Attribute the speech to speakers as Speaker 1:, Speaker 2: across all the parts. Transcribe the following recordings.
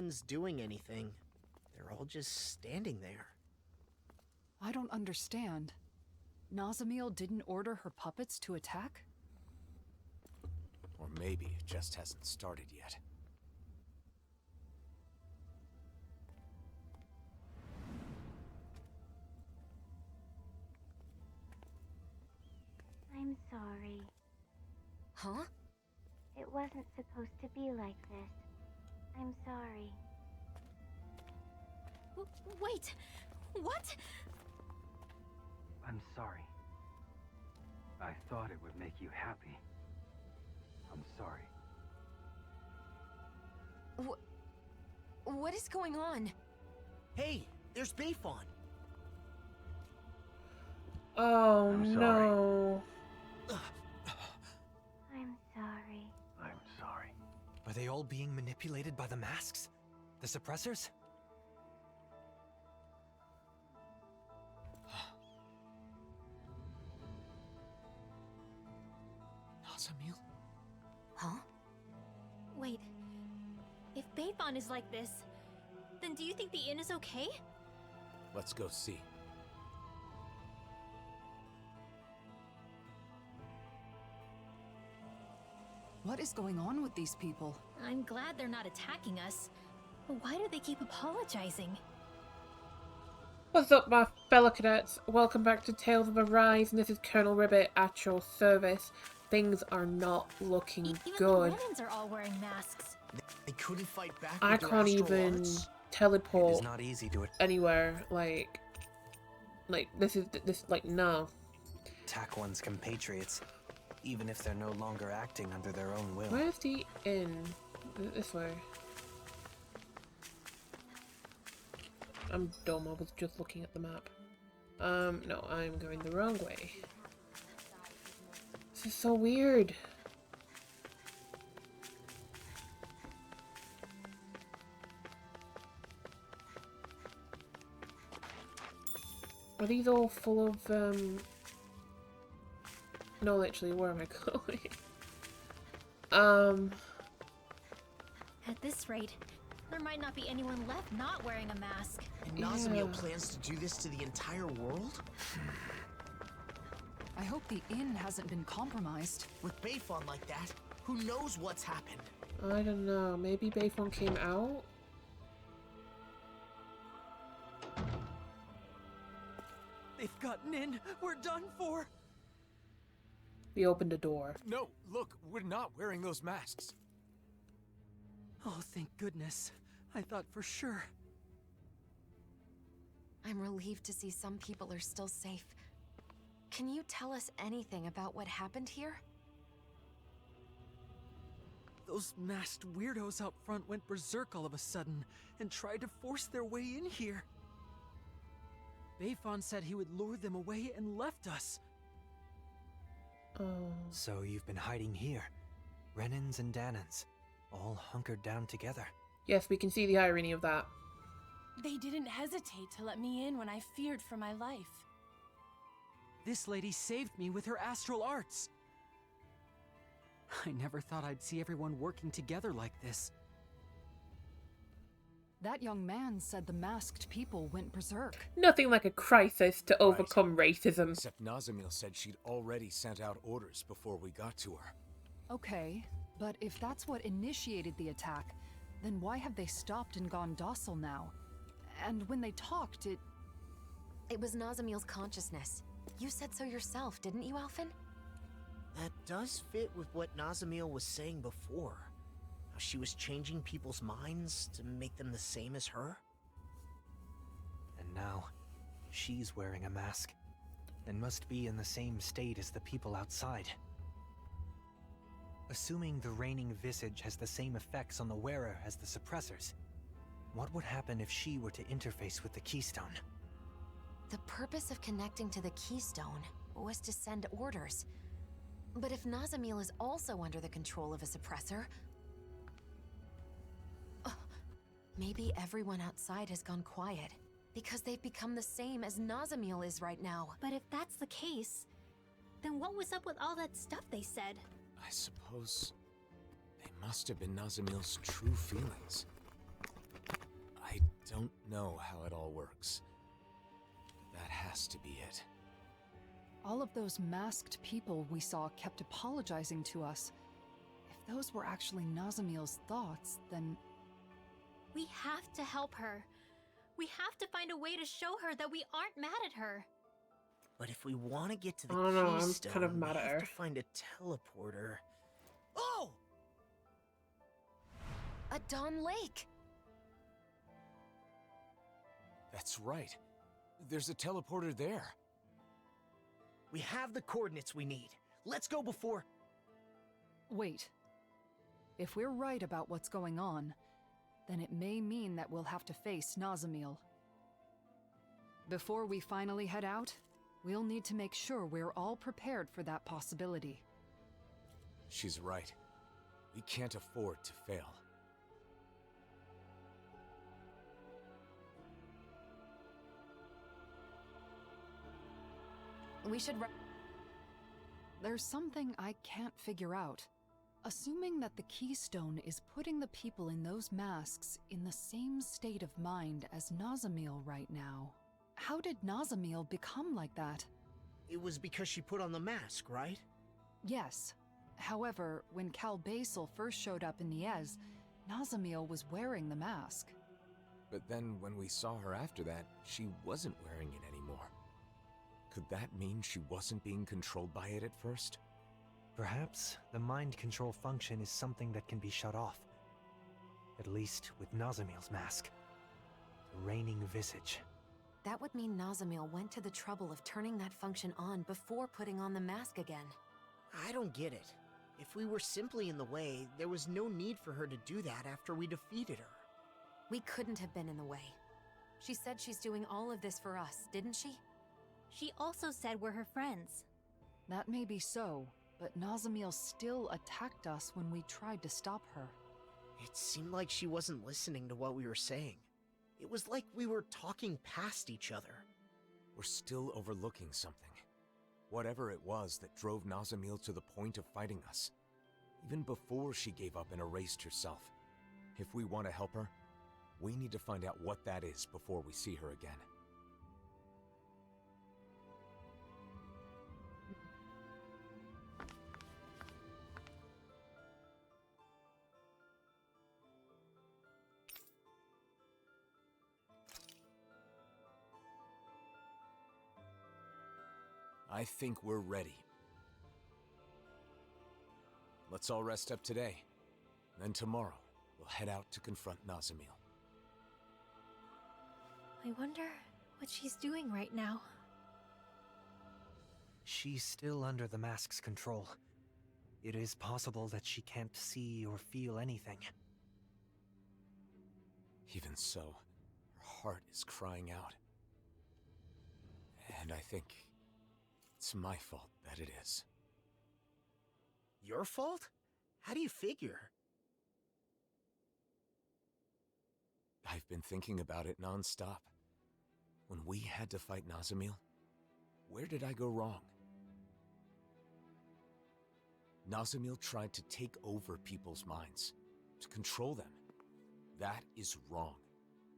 Speaker 1: one's doing anything. They're all just standing there.
Speaker 2: I don't understand. Nazamil didn't order her puppets to attack?
Speaker 3: Or maybe it just hasn't started yet.
Speaker 4: I'm sorry.
Speaker 5: Huh?
Speaker 4: It wasn't supposed to be like this. I'm sorry.
Speaker 5: Wait! What?
Speaker 6: I'm sorry. I thought it would make you happy. I'm sorry.
Speaker 5: What is going on?
Speaker 1: Hey, there's Bayfon.
Speaker 7: Oh
Speaker 6: I'm
Speaker 7: no.
Speaker 4: I'm sorry.
Speaker 6: I'm sorry.
Speaker 3: Are they all being manipulated by the masks? The suppressors? Nazamil?
Speaker 5: Huh?
Speaker 8: Wait. If Bayfon is like this, then do you think the inn is okay?
Speaker 3: Let's go see.
Speaker 2: What is going on with these people?
Speaker 8: I'm glad they're not attacking us. But why do they keep apologizing?
Speaker 7: What's up, my fellow cadets? Welcome back to Tales of Arise, and this is Colonel Ribbit at your service. Things are not looking
Speaker 8: Even
Speaker 7: good.
Speaker 8: the Renans are all wearing masks.
Speaker 1: They couldn't fight back
Speaker 7: I
Speaker 1: with their
Speaker 7: can't
Speaker 1: astral
Speaker 7: even
Speaker 1: arts?
Speaker 3: It is
Speaker 7: teleport
Speaker 3: not easy to
Speaker 7: anywhere. Like this no.
Speaker 3: attack one's compatriots, even if they're no longer acting under their own will.
Speaker 7: Where's the inn? This way. I'm dumb. I was just looking at the map. No, I'm going the wrong way. This is so weird. Are these all full of, No, literally, where am I going?
Speaker 8: At this rate, there might not be anyone left not wearing a mask.
Speaker 1: And Nazamil plans to do this to the entire world?
Speaker 2: I hope the inn hasn't been compromised.
Speaker 1: With Bayfon like that, who knows what's happened?
Speaker 7: I don't know. Maybe Bayfon came out?
Speaker 3: They've gotten in! We're done for!
Speaker 7: We opened a door.
Speaker 3: No, look, we're not wearing those masks.
Speaker 9: Oh, thank goodness. I thought for sure.
Speaker 5: I'm relieved to see some people are still safe. Can you tell us anything about what happened here?
Speaker 9: Those masked weirdos out front went berserk all of a sudden and tried to force their way in here. Bayfon said he would lure them away and left us.
Speaker 7: Oh.
Speaker 3: So you've been hiding here. Renans and Danans, all hunkered down together.
Speaker 7: Yes, we can see the irony of that.
Speaker 10: They didn't hesitate to let me in when I feared for my life.
Speaker 9: This lady saved me with her astral arts. I never thought I'd see everyone working together like this.
Speaker 2: That young man said the masked people went berserk.
Speaker 7: Nothing like a crisis to overcome racism.
Speaker 3: Except Nazamil said she'd already sent out orders before we got to her.
Speaker 2: Okay, but if that's what initiated the attack, then why have they stopped and gone docile now? And when they talked,
Speaker 5: It was Nazamil's consciousness. You said so yourself, didn't you, Alphen?
Speaker 1: That does fit with what Nazamil was saying before. How she was changing people's minds to make them the same as her.
Speaker 3: And now, she's wearing a mask, and must be in the same state as the people outside. Assuming the reigning visage has the same effects on the wearer as the suppressors, what would happen if she were to interface with the Keystone?
Speaker 5: The purpose of connecting to the Keystone was to send orders. But if Nazamil is also under the control of a suppressor, maybe everyone outside has gone quiet, because they've become the same as Nazamil is right now.
Speaker 8: But if that's the case, then what was up with all that stuff they said?
Speaker 3: I suppose they must have been Nazamil's true feelings.
Speaker 11: don't know how it all works. But that has to be it.
Speaker 2: All of those masked people we saw kept apologizing to us. If those were actually Nazamil's thoughts, then...
Speaker 8: We have to help her. We have to find a way to show her that we aren't mad at her.
Speaker 1: But if we want to get to the
Speaker 7: I don't know, I'm
Speaker 1: Keystone,
Speaker 7: kind of mad
Speaker 1: we
Speaker 7: at
Speaker 1: have
Speaker 7: her.
Speaker 1: to find a teleporter. Oh!
Speaker 5: A Dawn Lake!
Speaker 11: That's right. There's a teleporter there.
Speaker 1: We have the coordinates we need. Let's go before...
Speaker 2: Wait. If we're right about what's going on, then it may mean that we'll have to face Nazamil. Before we finally head out, we'll need to make sure we're all prepared for that possibility.
Speaker 11: She's right. We can't afford to fail.
Speaker 5: We should
Speaker 2: There's something I can't figure out. Assuming that the Keystone is putting the people in those masks in the same state of mind as Nazamil right now, how did Nazamil become like that?
Speaker 1: It was because she put on the mask, right?
Speaker 2: Yes. However, when Cal Basel first showed up in Niez, Nazamil was wearing the mask.
Speaker 11: But then when we saw her after that, she wasn't wearing it anymore. Could that mean she wasn't being controlled by it at first?
Speaker 3: Perhaps the mind control function is something that can be shut off. At least with Nazamil's mask. The reigning visage.
Speaker 5: That would mean Nazamil went to the trouble of turning that function on before putting on the mask again.
Speaker 1: I don't get it. If we were simply in the way, there was no need for her to do that after we defeated her.
Speaker 5: We couldn't have been in the way. She said she's doing all of this for us, didn't she?
Speaker 8: She also said we're her friends.
Speaker 2: That may be so, but Nazamil still attacked us when we tried to stop her.
Speaker 1: It seemed like she wasn't listening to what we were saying. It was like we were talking past each other.
Speaker 11: We're still overlooking something. Whatever it was that drove Nazamil to the point of fighting us. Even before she gave up and erased herself. If we want to help her, we need to find out what that is before we see her again. I think we're ready. Let's all rest up today. Then tomorrow, we'll head out to confront Nazamil.
Speaker 8: I wonder what she's doing right now.
Speaker 3: She's still under the mask's control. It is possible that she can't see or feel anything.
Speaker 11: Even so, her heart is crying out. And I think it's my fault that it is.
Speaker 1: Your fault? How do you figure?
Speaker 11: I've been thinking about it non-stop. When we had to fight Nazamil, where did I go wrong? Nazamil tried to take over people's minds, to control them. That is wrong.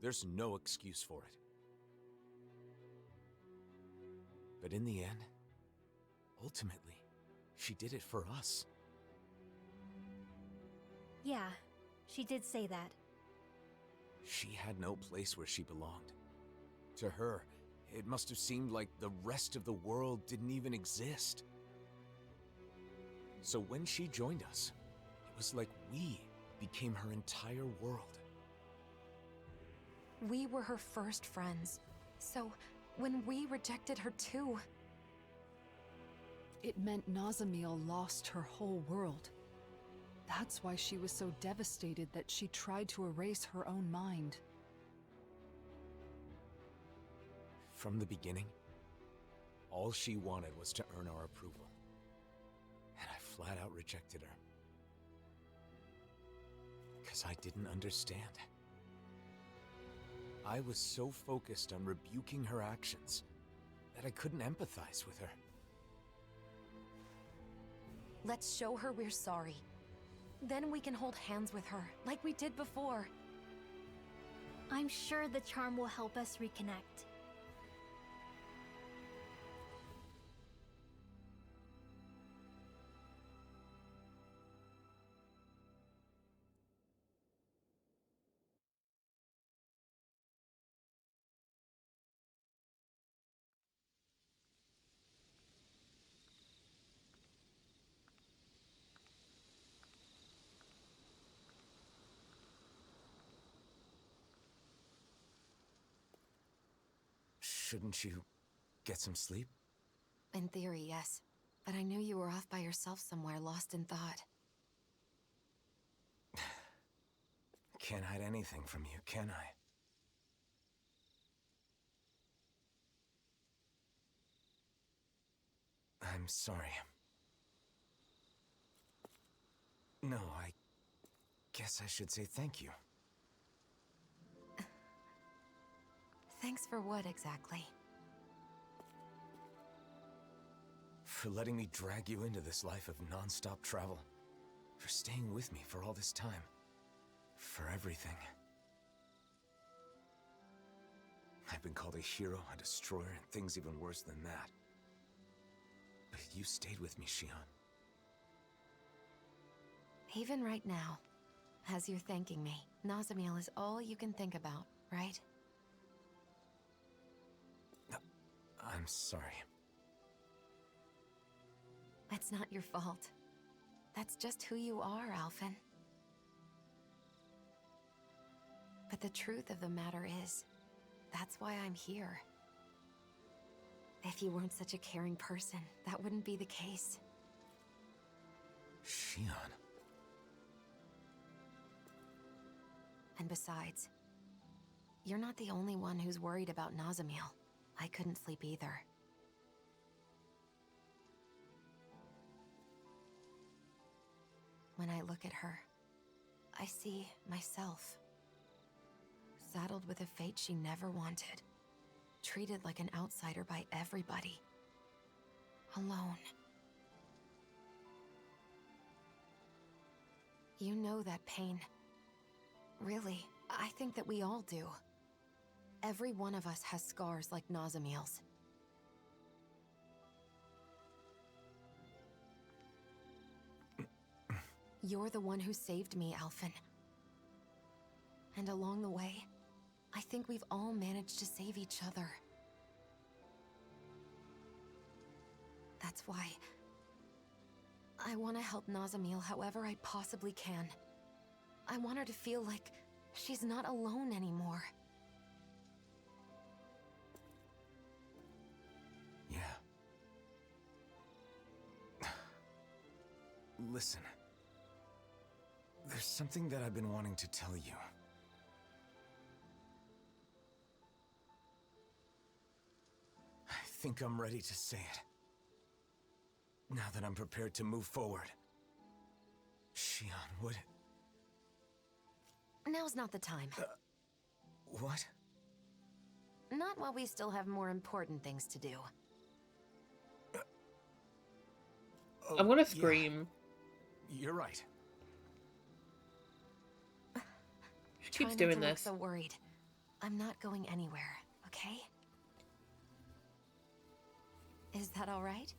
Speaker 11: There's no excuse for it. But in the end, ultimately, she did it for us.
Speaker 8: Yeah, she did say that.
Speaker 11: She had no place where she belonged. To her, it must have seemed like the rest of the world didn't even exist. So when she joined us, it was like we became her entire world.
Speaker 5: We were her first friends. So, when we rejected her too...
Speaker 2: It meant Nazamil lost her whole world. That's why she was so devastated that she tried to erase her own mind.
Speaker 11: From the beginning, all she wanted was to earn our approval. And I flat out rejected her. Because I didn't understand. I was so focused on rebuking her actions that I couldn't empathize with her.
Speaker 5: Let's show her we're sorry. Then we can hold hands with her, like we did before.
Speaker 8: I'm sure the charm will help us reconnect.
Speaker 11: Shouldn't you get some sleep?
Speaker 5: In theory, yes. But I knew you were off by yourself somewhere, lost in thought.
Speaker 11: Can't hide anything from you, can I? I'm sorry. No, I guess I should say thank you.
Speaker 5: Thanks for what, exactly?
Speaker 11: For letting me drag you into this life of non-stop travel. For staying with me for all this time. For everything. I've been called a hero, a destroyer, and things even worse than that. But you stayed with me, Shion.
Speaker 5: Even right now, as you're thanking me, Nazamil is all you can think about, right?
Speaker 11: I'm sorry.
Speaker 5: It's not your fault. That's just who you are, Alphen. But the truth of the matter is, that's why I'm here. If you weren't such a caring person, that wouldn't be the case.
Speaker 11: Shion.
Speaker 5: And besides, you're not the only one who's worried about Nazamil. I couldn't sleep either. When I look at her, I see myself. Saddled with a fate she never wanted. Treated like an outsider by everybody. Alone. You know that pain. Really, I think that we all do. Every one of us has scars like Nazamil's. You're the one who saved me, Alphen. And along the way, I think we've all managed to save each other. That's why I want to help Nazamil however I possibly can. I want her to feel like she's not alone anymore.
Speaker 11: Yeah. Listen. There's something that I've been wanting to tell you. I think I'm ready to say it. Now that I'm prepared to move forward. Shion, would...
Speaker 5: Now's not the time.
Speaker 11: What?
Speaker 5: Not while we still have more important things to do.
Speaker 7: I'm gonna scream.
Speaker 11: Yeah. You're right.
Speaker 7: She keeps
Speaker 5: Try
Speaker 7: doing
Speaker 5: not to look
Speaker 7: this.
Speaker 5: so worried. I'm not going anywhere, okay? Is that all right?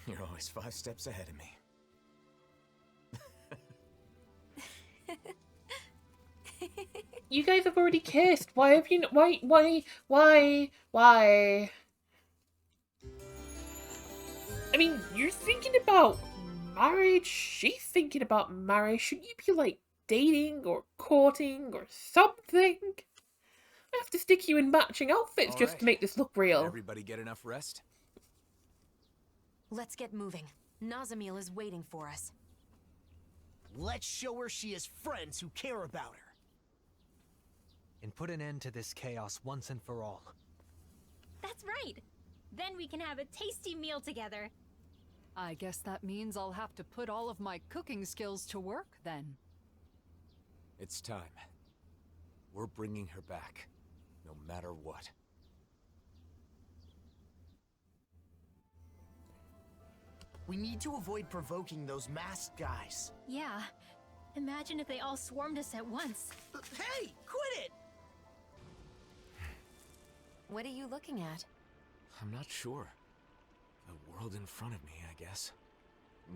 Speaker 11: You're always 5 steps ahead of me.
Speaker 7: You guys have already kissed. Why have you? Why? I mean, you're thinking about marriage. She's thinking about marriage. Shouldn't you be like dating or courting or something? I have to stick you in matching outfits just to make this look real.
Speaker 11: Everybody get enough rest?
Speaker 5: Let's get moving. Nazamil is waiting for us.
Speaker 1: Let's show her she has friends who care about her.
Speaker 3: And put an end to this chaos once and for all.
Speaker 8: That's right. Then we can have a tasty meal together.
Speaker 2: I guess that means I'll have to put all of my cooking skills to work, then.
Speaker 11: It's time. We're bringing her back, no matter what.
Speaker 1: We need to avoid provoking those masked guys.
Speaker 8: Yeah. Imagine if they all swarmed us at once.
Speaker 1: Hey, quit it!
Speaker 5: What are you looking at?
Speaker 11: I'm not sure. The world in front of me, I guess.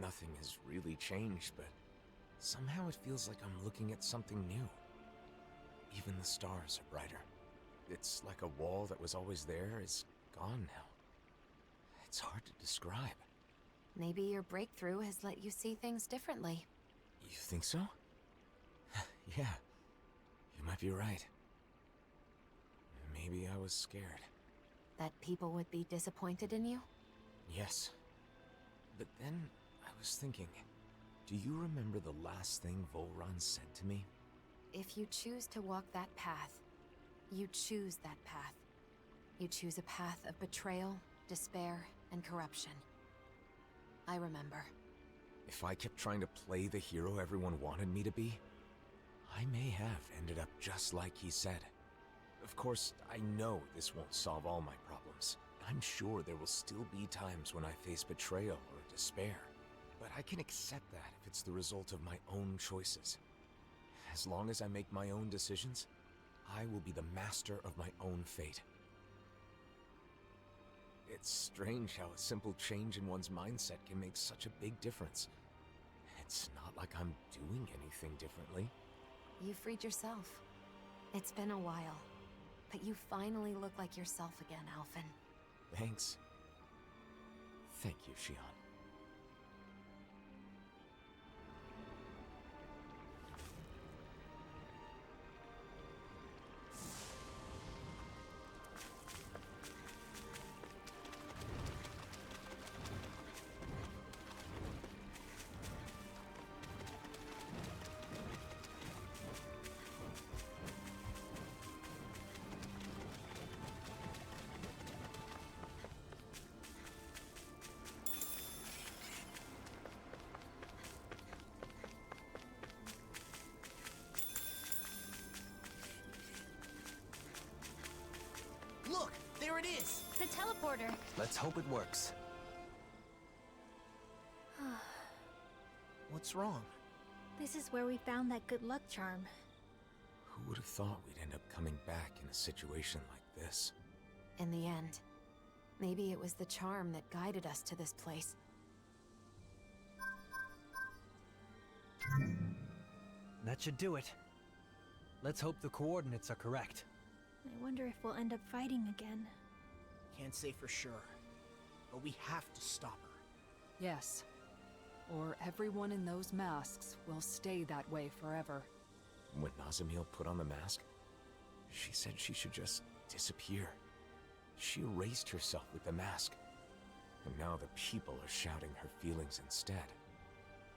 Speaker 11: Nothing has really changed, but somehow it feels like I'm looking at something new. Even the stars are brighter. It's like a wall that was always there is gone now. It's hard to describe.
Speaker 5: Maybe your breakthrough has let you see things differently.
Speaker 11: You think so? Yeah, you might be right. Maybe I was scared.
Speaker 5: That people would be disappointed in you?
Speaker 11: Yes. But then I was thinking, do you remember the last thing Volron said to me?
Speaker 5: If you choose to walk that path, you choose that path. You choose a path of betrayal, despair, and corruption. I remember.
Speaker 11: If I kept trying to play the hero everyone wanted me to be, I may have ended up just like he said. Of course, I know this won't solve all my problems. I'm sure there will still be times when I face betrayal or despair. But I can accept that if it's the result of my own choices. As long as I make my own decisions, I will be the master of my own fate. It's strange how a simple change in one's mindset can make such a big difference. It's not like I'm doing anything differently.
Speaker 5: You freed yourself. It's been a while, but you finally look like yourself again, Alphen.
Speaker 11: Thanks. Thank you, Shion.
Speaker 1: Look, there it is!
Speaker 8: The teleporter.
Speaker 3: Let's hope it works.
Speaker 1: What's wrong?
Speaker 8: This is where we found that good luck charm.
Speaker 11: Who would have thought we'd end up coming back in a situation like this?
Speaker 5: In the end, maybe it was the charm that guided us to this place.
Speaker 3: That should do it. Let's hope the coordinates are correct.
Speaker 8: I wonder if we'll end up fighting again.
Speaker 1: Can't say for sure, but we have to stop her.
Speaker 2: Yes. Or everyone in those masks will stay that way forever.
Speaker 11: When Nazamil put on the mask, she said she should just disappear. She erased herself with the mask. And now the people are shouting her feelings instead.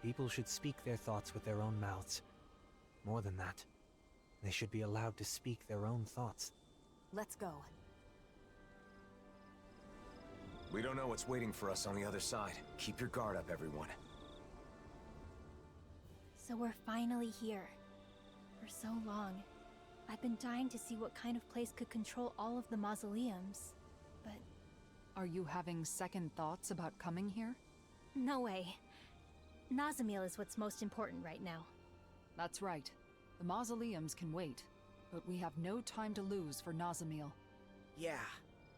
Speaker 3: People should speak their thoughts with their own mouths. More than that, they should be allowed to speak their own thoughts.
Speaker 5: Let's go.
Speaker 11: We don't know what's waiting for us on the other side. Keep your guard up, everyone.
Speaker 8: So we're finally here. For so long, I've been dying to see what kind of place could control all of the mausoleums. But
Speaker 2: Are you having second thoughts about coming here?
Speaker 8: no way. Nazamil is what's most important right now.
Speaker 2: That's right. The mausoleums can wait, but we have no time to lose for Nazamil.
Speaker 1: Yeah,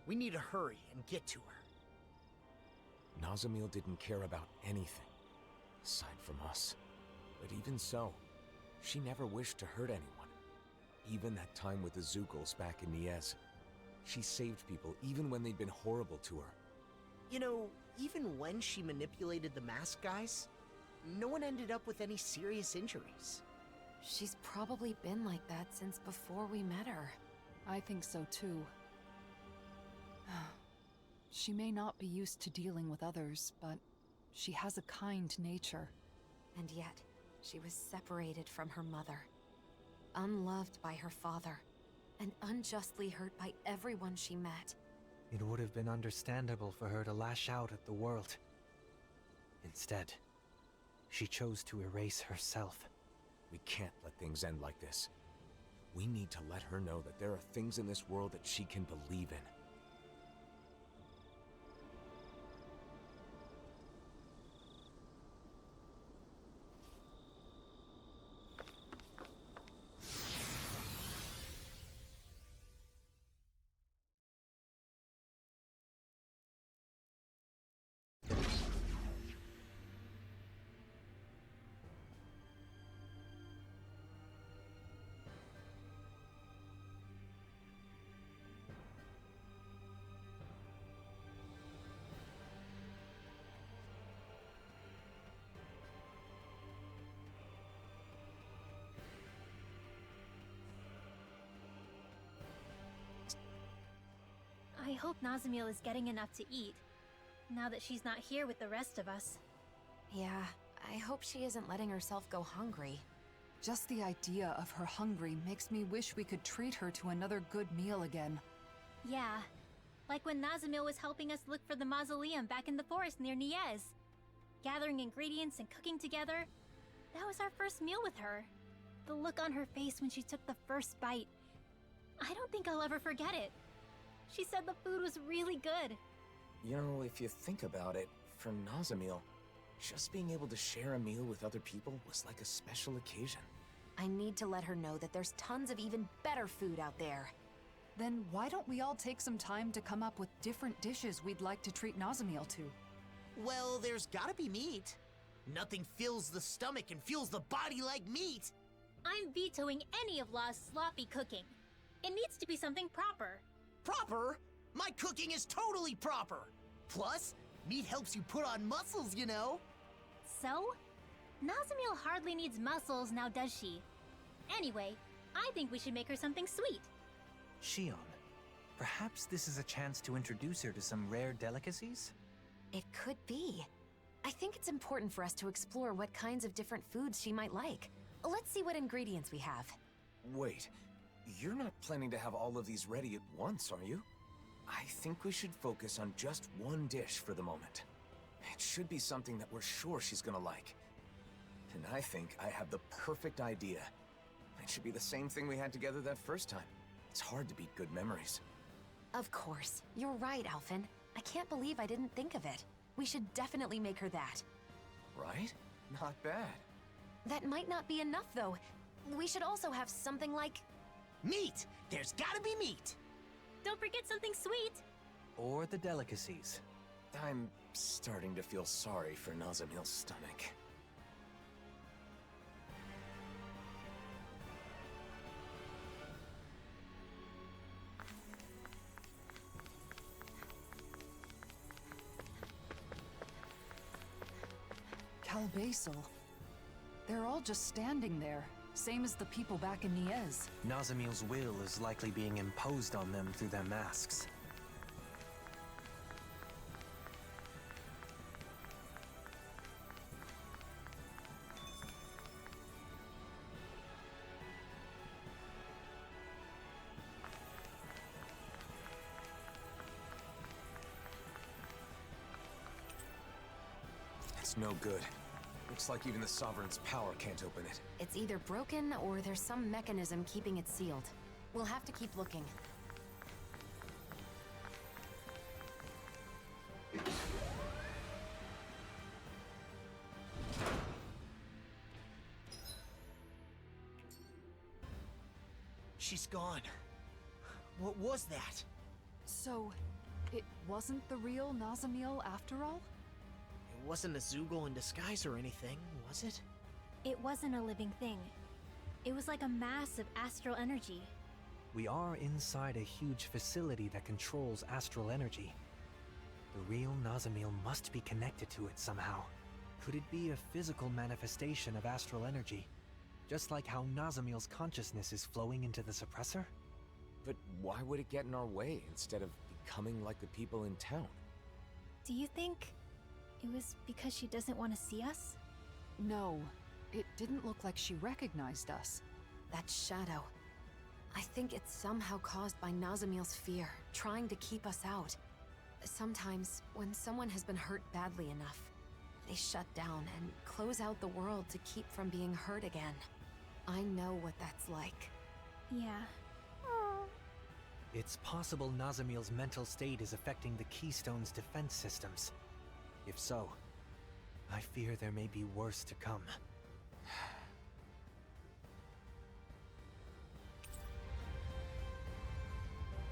Speaker 1: we need to hurry and get to her.
Speaker 11: Nazamil didn't care about anything, aside from us. But even so, she never wished to hurt anyone. Even that time with the Zukals back in Niez. She saved people even when they'd been horrible to her.
Speaker 1: You know, even when she manipulated the mask guys, no one ended up with any serious injuries.
Speaker 5: She's probably been like that since before we met her.
Speaker 2: I think so too. She may not be used to dealing with others, but she has a kind nature.
Speaker 5: And yet, she was separated from her mother, unloved by her father, and unjustly hurt by everyone she met.
Speaker 3: It would have been understandable for her to lash out at the world. Instead, she chose to erase herself.
Speaker 11: We can't let things end like this. We need to let her know that there are things in this world that she can believe in.
Speaker 8: I hope Nazamil is getting enough to eat, now that she's not here with the rest of us.
Speaker 5: Yeah, I hope she isn't letting herself go hungry.
Speaker 2: Just the idea of her hungry makes me wish we could treat her to another good meal again.
Speaker 8: Yeah, like when Nazamil was helping us look for the mausoleum back in the forest near Niez. Gathering ingredients and cooking together. That was our first meal with her. The look on her face when she took the first bite. I don't think I'll ever forget it. She said the food was really good.
Speaker 11: You know, if you think about it, for Nazamil, just being able to share a meal with other people was like a special occasion.
Speaker 5: I need to let her know that there's tons of even better food out there.
Speaker 2: Then why don't we all take some time to come up with different dishes we'd like to treat Nazamil to?
Speaker 1: Well, there's gotta be meat. Nothing fills the stomach and fuels the body like meat.
Speaker 8: I'm vetoing any of Law's sloppy cooking. It needs to be something proper.
Speaker 1: Proper? My cooking is totally proper. Plus, meat helps you put on muscles, you know.
Speaker 8: So? Nazamil hardly needs muscles now, does she? Anyway, I think we should make her something sweet.
Speaker 3: Shion, perhaps this is a chance to introduce her to some rare delicacies?
Speaker 5: It could be. I think it's important for us to explore what kinds of different foods she might like. Let's see what ingredients we have.
Speaker 11: Wait, you're not planning to have all of these ready at once, are you? I think we should focus on just one dish for the moment. It should be something that we're sure she's gonna like. And I think I have the perfect idea. It should be the same thing we had together that first time. It's hard to beat good memories.
Speaker 5: Of course. You're right, Alphen. I can't believe I didn't think of it. We should definitely make her that.
Speaker 11: Right? Not bad.
Speaker 5: That might not be enough, though. We should also have something like...
Speaker 1: Meat! There's gotta be meat!
Speaker 8: Don't forget something sweet!
Speaker 3: Or the delicacies.
Speaker 11: I'm starting to feel sorry for Nazamil's stomach.
Speaker 2: Calbasel. They're all just standing there, same as the people back in Niez.
Speaker 3: Nazamil's will is likely being imposed on them through their masks.
Speaker 11: It's no good. Looks like even the Sovereign's power can't open it.
Speaker 5: It's either broken or there's some mechanism keeping it sealed. We'll have to keep looking.
Speaker 1: She's gone. What was that?
Speaker 2: So, it wasn't the real Nazamil after all?
Speaker 1: It wasn't a Zoogle in disguise or anything, was it?
Speaker 8: It wasn't a living thing. It was like a mass of astral energy.
Speaker 3: We are inside a huge facility that controls astral energy. The real Nazamil must be connected to it somehow. Could it be a physical manifestation of astral energy? Just like how Nazamil's consciousness is flowing into the suppressor?
Speaker 11: But why would it get in our way instead of becoming like the people in town?
Speaker 8: Do you think it was because she doesn't want to see us?
Speaker 2: No, it didn't look like she recognized us.
Speaker 5: That shadow. I think it's somehow caused by Nazamil's fear, trying to keep us out. Sometimes, when someone has been hurt badly enough, they shut down and close out the world to keep from being hurt again. I know what that's like.
Speaker 8: Yeah.
Speaker 3: It's possible Nazamil's mental state is affecting the Keystone's defense systems. If so, I fear there may be worse to come.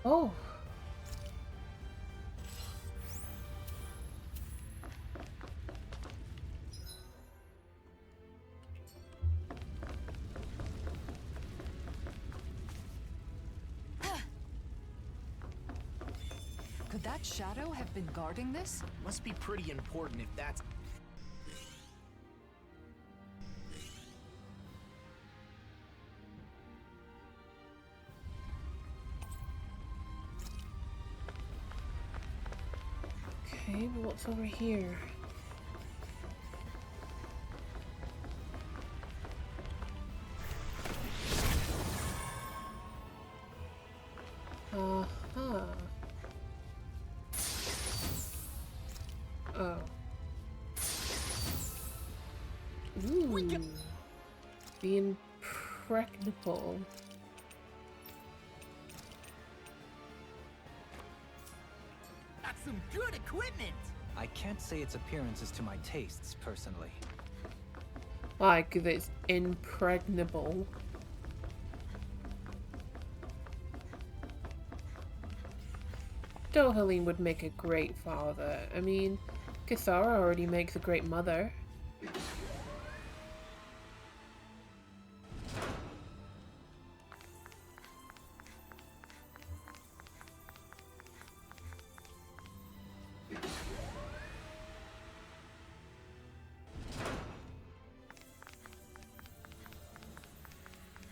Speaker 7: Oh.
Speaker 2: Could that shadow have been guarding this?
Speaker 1: Must be pretty important if that's...
Speaker 7: Okay, but what's over here? Uh-huh. Oh. Ooh. The impregnable.
Speaker 12: That's some good equipment!
Speaker 3: I can't say its appearance is to my tastes, personally.
Speaker 7: Like, it's impregnable. Dohalim would make a great father. I mean, Cassara already makes a great mother.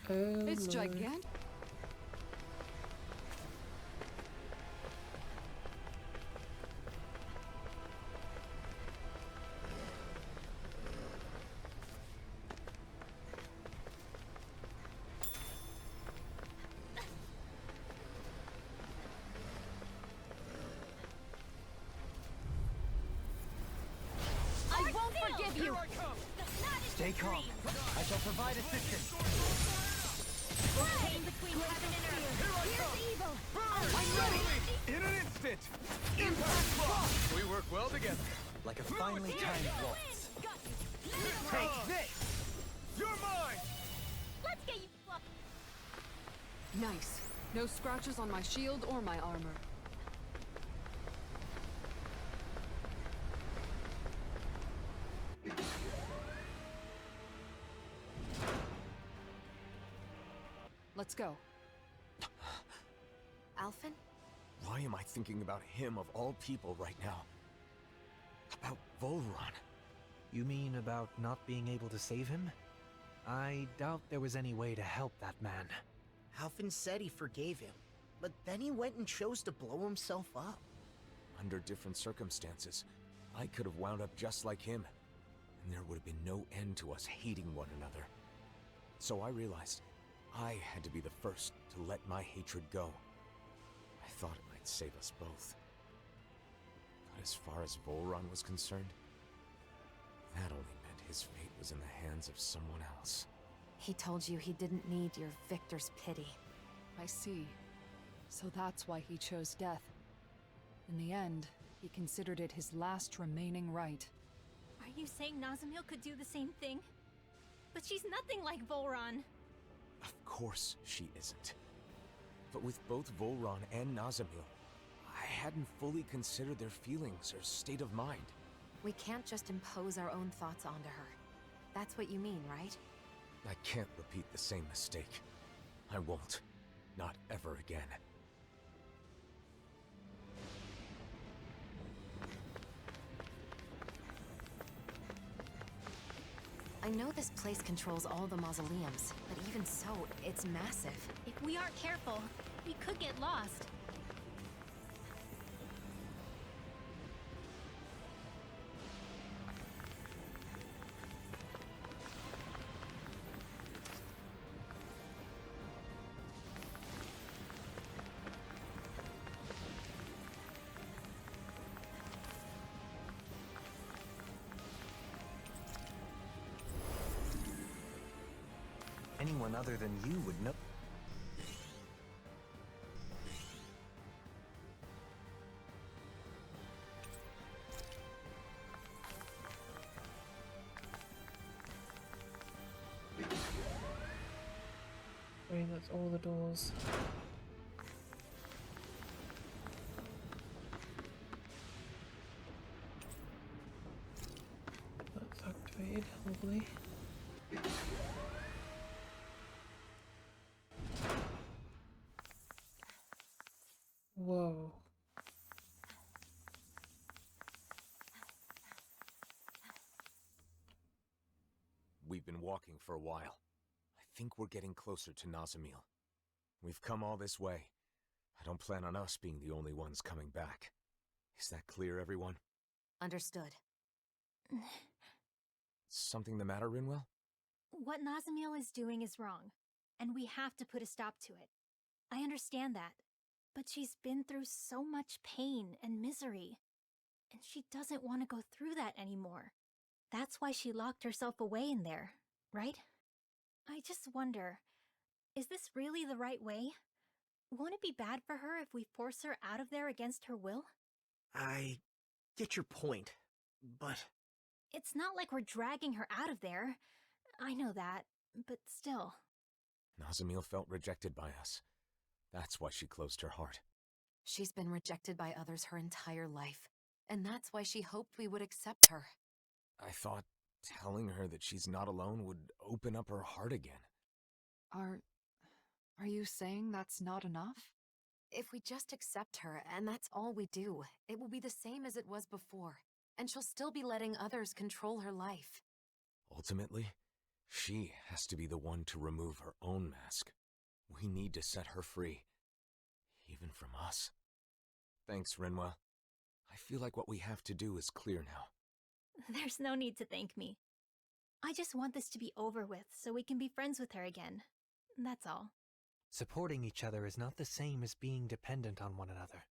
Speaker 7: Oh,
Speaker 2: It's
Speaker 7: Lord.
Speaker 2: gigantic.
Speaker 12: I won't forgive you! Stay calm. I shall provide assistance.
Speaker 8: Came between heaven and earth.
Speaker 12: Here's evil!
Speaker 11: I'm ready! In an instant! Impact block! We work well together.
Speaker 3: Like a finely timed waltz.
Speaker 12: Take this!
Speaker 11: You're mine!
Speaker 8: Let's get you up.
Speaker 2: Nice. No scratches on my shield or my armor. Let's go.
Speaker 5: Alphen?
Speaker 11: Why am I thinking about him of all people right now? About Volron.
Speaker 3: You mean about not being able to save him? I doubt there was any way to help that man.
Speaker 1: Alphen said he forgave him, but then he went and chose to blow himself up.
Speaker 11: Under different circumstances, I could have wound up just like him, and there would have been no end to us hating one another. So I realized I had to be the first to let my hatred go. I thought it might save us both. But as far as Volron was concerned, that only meant his fate was in the hands of someone else.
Speaker 5: He told you he didn't need your victor's pity.
Speaker 2: I see. So that's why he chose death. In the end, he considered it his last remaining right.
Speaker 8: Are you saying Nazamil could do the same thing? But she's nothing like Volron.
Speaker 11: Of course she isn't. But with both Volron and Nazamil, I hadn't fully considered their feelings or state of mind.
Speaker 5: We can't just impose our own thoughts onto her. That's what you mean, right?
Speaker 11: I can't repeat the same mistake. I won't. Not ever again.
Speaker 5: I know this place controls all the mausoleums, but even so, it's massive.
Speaker 8: If we aren't careful, we could get lost.
Speaker 3: Anyone other than you would know.
Speaker 7: Right, that's all the doors. That's activated, lovely. Whoa.
Speaker 11: We've been walking for a while. I think we're getting closer to Nazamil. We've come all this way. I don't plan on us being the only ones coming back. Is that clear, everyone?
Speaker 5: Understood.
Speaker 11: Something the matter, Rinwell?
Speaker 8: What Nazamil is doing is wrong, and we have to put a stop to it. I understand that, but she's been through so much pain and misery, and she doesn't want to go through that anymore. That's why she locked herself away in there, right? I just wonder, is this really the right way? Won't it be bad for her if we force her out of there against her will?
Speaker 1: I get your point, but...
Speaker 8: It's not like we're dragging her out of there. I know that, but still.
Speaker 11: Nazamil felt rejected by us. That's why she closed her heart.
Speaker 5: She's been rejected by others her entire life, and that's why she hoped we would accept her.
Speaker 11: I thought telling her that she's not alone would open up her heart again.
Speaker 2: Are you saying that's not enough?
Speaker 5: If we just accept her, and that's all we do, it will be the same as it was before, and she'll still be letting others control her life.
Speaker 11: Ultimately, she has to be the one to remove her own mask. We need to set her free, even from us. Thanks, Rinwell. I feel like what we have to do is clear now.
Speaker 8: There's no need to thank me. I just want this to be over with so we can be friends with her again. That's all.
Speaker 3: Supporting each other is not the same as being dependent on one another.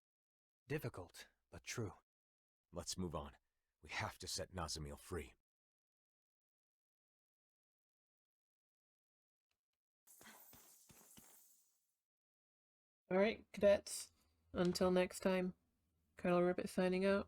Speaker 3: Difficult, but true.
Speaker 11: Let's move on. We have to set Nazamil free.
Speaker 7: Alright, cadets. Until next time, Colonel Ribbit signing out.